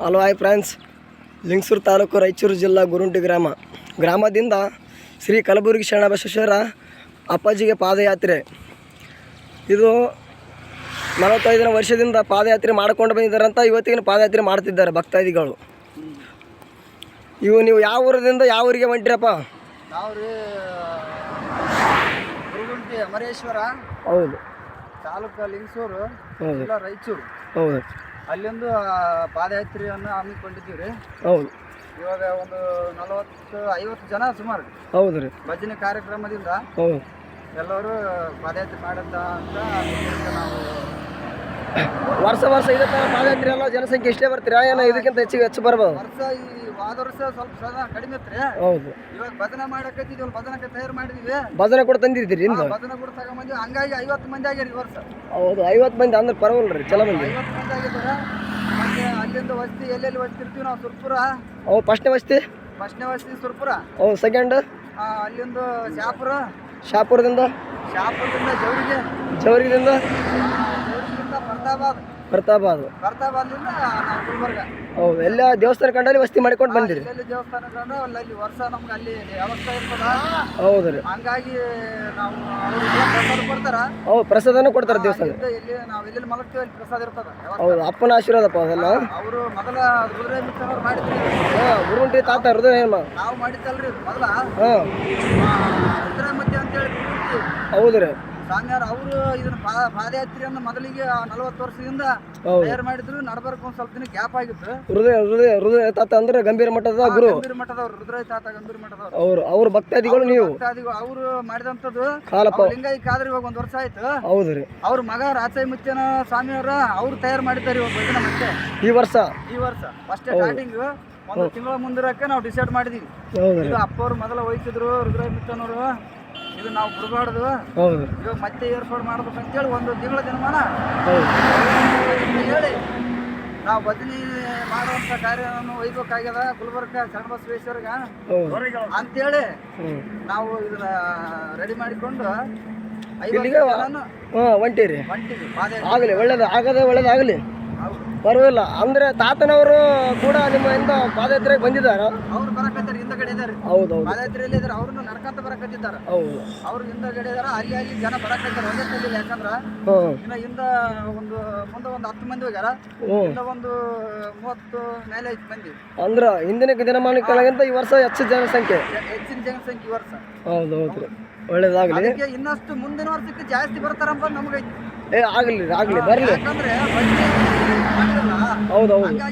Hello hi friends, Lingasuru taluk, Raichur ಜಿಲ್ಲಾ, ಗುರುಂಟಿ ಗ್ರಾಮದಿಂದ ಶ್ರೀ ಕಲಬುರ್ಗಿ ಶರಣಬಸವೇಶ್ವರ ಅಪ್ಪಾಜಿಗೆ ಪಾದಯಾತ್ರೆ. ಇದು 45 ವರ್ಷದಿಂದ ಪಾದಯಾತ್ರೆ ಮಾಡಿಕೊಂಡು ಬಂದಿದ್ದಾರಂತ ಇವತ್ತಿನ ಪಾದಯಾತ್ರೆ ಮಾಡ್ತಿದ್ದಾರೆ ಭಕ್ತಾದಿಗಳು. ನೀವು ಯಾವ ಊರದಿಂದ ಯಾವ ಊರಿಗೆ ಹೊಂಟಿರಪ್ಪ? ನಾವು ರೀ ಗುರುಗುಂಟಿ ಅಮರೇಶ್ವರ, ಹೌದು, ತಾಲೂಕು ಲಿಂಗಸೂರು, ಹೌದು, ಜಿಲ್ಲಾ ರಾಯಚೂರು. ಹೌದು, ಅಲ್ಲಿಂದು ಪಾದಯಾತ್ರೆಯನ್ನು ಹಮ್ಮಿಕೊಂಡಿದ್ದೀವಿ ರೀ. ಹೌದು, ಇವಾಗ ಒಂದು 40-50 ಜನ ಸುಮಾರು. ಹೌದು ರೀ. ಭಜನೆ ಕಾರ್ಯಕ್ರಮದಿಂದ ಹೌದು, ಎಲ್ಲರೂ ಪಾದಯಾತ್ರೆ ಮಾಡಂತ ಅಂತ ನಾವು ವರ್ಷ ಇದೇ ಥರ ಪಾದಯಾತ್ರೆ ಎಲ್ಲ ಜನಸಂಖ್ಯೆ ಇಷ್ಟೇ ಬರ್ತೀರಾ? ಏನೋ ಇದಕ್ಕಿಂತ ಹೆಚ್ಚು ಬರ್ಬೋದು? ಹೋದ ವರ್ಷ ಸ್ವಲ್ಪ ಕಡಿಮೆ ಇತ್ತು. ಹೌದು, ಇವಾಗ ಭಜನೆ ಮಾಡಕತ್ತಿದ್ವಿ, ಭಜನಕ್ಕೆ ತಯಾರು ಮಾಡಿದ್ವಿ. ಭಜನೆ ಕೂಡ ತಂದಿದ್ದೀರಿ ಇಂದು? ಭಜನೆ ಕೂಡ ತಗೊಂಬಂದ್ವಿ. ಹಂಗಾಗಿ 50 ಮಂದಿ ಆಗ್ಯಾರ ಈ ವರ್ಷ. ಹೌದು, 50 ಮಂದಿ ಅಂದ್ರೆ ಪರವಲ್ಲ ರೀ, ಚಲೋ ಮಂದಿ. 50 ಮಂದಿ ಆಗಿದ್ದಾರೆ. ಮತ್ತೆ ಅಲ್ಲಿಂದ ವಸ್ತಿ ಎಲ್ಲೆಲ್ಲಿ ವಸ್ತಿರ್ತೀವಿ ನಾವು. ಸುರ್ಪುರ ಹೌದು, ಫಸ್ಟ್ನೇ ವಸ್ತಿ ಸುರ್ಪುರ. ಹೌದು, ಸೆಕೆಂಡ್ ಅಲ್ಲಿಂದ ಶಾಪುರದಿಂದ ಜವರಿಗಿಂದ ಬರ್ತಾಬಾದ್ಲಿಂದ ನಾವು ಗುಲ್ಬರ್ಗ. ಹೌದು, ಎಲ್ಲ ದೇವಸ್ಥಾನ ಕಂಡಲ್ಲಿ ವಸ್ತಿ ಮಾಡ್ಕೊಂಡು ಬಂದಿರಿ? ಎಲ್ಲೆಲ್ಲಿ ದೇವಸ್ಥಾನ ಕಂಡು ಅಲ್ಲಿ ವರ್ಷ ನಮ್ಗೆ ಅಲ್ಲಿ ವ್ಯವಸ್ಥೆ ಇರ್ತದ. ಹೌದು ರೀ. ಹಂಗಾಗಿ ನಾವು ಪ್ರಸಾದ ಕೊಡ್ತಾರ. ಹೌದು, ಪ್ರಸಾದನೂ ಕೊಡ್ತಾರೆ ದೇವಸ್ಥಾನ. ಎಲ್ಲಿ ನಾವು ಎಲ್ಲೆಲ್ಲಿ ಮಲಗ್ತೀವಿ ಅಲ್ಲಿ ಪ್ರಸಾದ ಇರ್ತದ. ಹೌದು, ಅಪ್ಪನ ಆಶೀರ್ವಾದಪ್ಪ ಅದೆಲ್ಲ. ಅವರು ಮೊದಲ ರುದ್ರ ಮಿತ್ರನವ್ರು ಮಾಡಿದ್ರಿ. ಗುರುಂಟಿ ತಾತ ಹೃದಯ ನಾವು ಮಾಡಿದ್ದಲ್ರಿ ಮೊದಲ. ರುದ್ರ ಮಧ್ಯ ಅಂತೇಳಿ ಹೌದು ರೀ. ಸ್ವಾಮಿಯಾರ ಅವರು ಇದನ್ನ ಪಾದಯಾತ್ರೆಯನ್ನು ಮೊದಲಿಗೆ 40 ವರ್ಷದಿಂದ ತಯಾರು ಮಾಡಿದ್ರು. ನಡ್ಬರ್ಕ್ ಒಂದ್ ಸ್ವಲ್ಪ ದಿನ ಗ್ಯಾಪ್ ಆಗಿತ್ತು. ಹೃದಯ ತಾತ ಅಂದ್ರೆ ಗಂಭೀರ ಮಠದ ಗುರು, ಗಂಭೀರ ಮಠದವ್ರು, ರುದ್ರಾಯ ತಾತ ಗಂಭೀರ ಮಠದವ್ರು. ಅವ್ರ ಭಕ್ತಾದಿಗಳು ನೀವು. ಅವರು ಮಾಡಿದಂಥದ್ದು ಕಾಲಪ್ಪ ಲಿಂಗಾಯಿ ಕಾದ್ರೆ ಇವಾಗ 1 ವರ್ಷ ಆಯ್ತು. ಹೌದು ರೀ. ಅವ್ರ ಮಗ ರಾಚಾಯಿ ಮುತ್ಯನ ಸ್ವಾಮಿಯವರ ಅವ್ರು ತಯಾರು ಮಾಡಿದ್ದಾರೆ ಇವಾಗ ಭಜನೆ. ಮತ್ತೆ ಈ ವರ್ಷ ಫಸ್ಟ್ ಸ್ಟಾರ್ಟಿಂಗ್ 1 ತಿಂಗಳ ಮುಂದಿರಕ್ಕೆ ನಾವು ಡಿಸೈಡ್ ಮಾಡಿದೀವಿ. ಇದು ಅಪ್ಪವ್ರು ಮೊದಲ ವಹಿಸಿದ್ರು ರುದ್ರಾಯ ಮುತ್ಯನವರು. ಇದು ನಾವು ಬಿಡಬಾರ್ದು, ಇವಾಗ ಮತ್ತೆ ಏರ್ಪಾಡು ಮಾಡ್ಬೇಕು ಅಂತೇಳಿ 1 ತಿಂಗಳ ದಿನಮಾನ ಹೇಳಿ ನಾವು ಭಜನೆ ಮಾಡುವಂತ ಕಾರ್ಯವನ್ನು ಒಯ್ಬೇಕಾಗ್ಯದ ಗುಲ್ಬರ್ಗ ಶರಣಬಸವೇಶ್ವರ್ಗ ಅಂತೇಳಿ ನಾವು ಇದನ್ನ ರೆಡಿ ಮಾಡಿಕೊಂಡು ಹೊಂಟಿರಿ. ಆಗಲಿ, ಒಳ್ಳೇದಾಗಲಿ, ಪರವಾಗಿಲ್ಲ. ಅಂದ್ರೆ ತಾತನವರು ಕೂಡ ನಿಮ್ಮಿಂದ ಪಾದಯಾತ್ರೆಗೆ ಬಂದಿದ್ದಾರ? ಅವ್ರು ಬರಕತ್ತಾರ, ಹಿಂದಗಡೆ ಇದಾರೆ. ಹೌದು, ಪಾದಯಾತ್ರೆಯಲ್ಲಿ ಇದಾರೆ. ಅವ್ರನ್ನ ನಡ್ಕೊಂತ ಬರಕತ್ತಿದ್ದಾರೆ. ಹೌದು, ಅವ್ರು ಹಿಂದಗಡೆ ಇದಾರ. ಅಲ್ಲಿ ಜನ ಬರಕತ್ತಾರ. ಒಂದೇ ತಲ್ಲಿಲ್ಲ, ಯಾಕಂದ್ರ ಇನ್ನ ಮುಂದೆ ಒಂದು 10 ಮಂದಿ ಹೋಗ್ಯಾರ. ಒಂದು 30 ಮೇಲೆ 5 ಮಂದಿ. ಅಂದ್ರ ಹಿಂದಿನ ದಿನಮಾನಕ್ಕಿಂತ ಈ ವರ್ಷ ಹೆಚ್ಚಿನ ಜನಸಂಖ್ಯೆ ಈ ವರ್ಷ. ಹೌದು, ಒಳ್ಳೇದಾಗಲಿ. ಇನ್ನಷ್ಟು ಮುಂದಿನ ವರ್ಷಕ್ಕೆ ಜಾಸ್ತಿ ಬರ್ತಾರಂತ ನಮ್ಗೈತಿ. ಆಗ್ಲಿ ಬರ್ಲಿ. ಯಾಕಂದ್ರೆ ಹೌದು.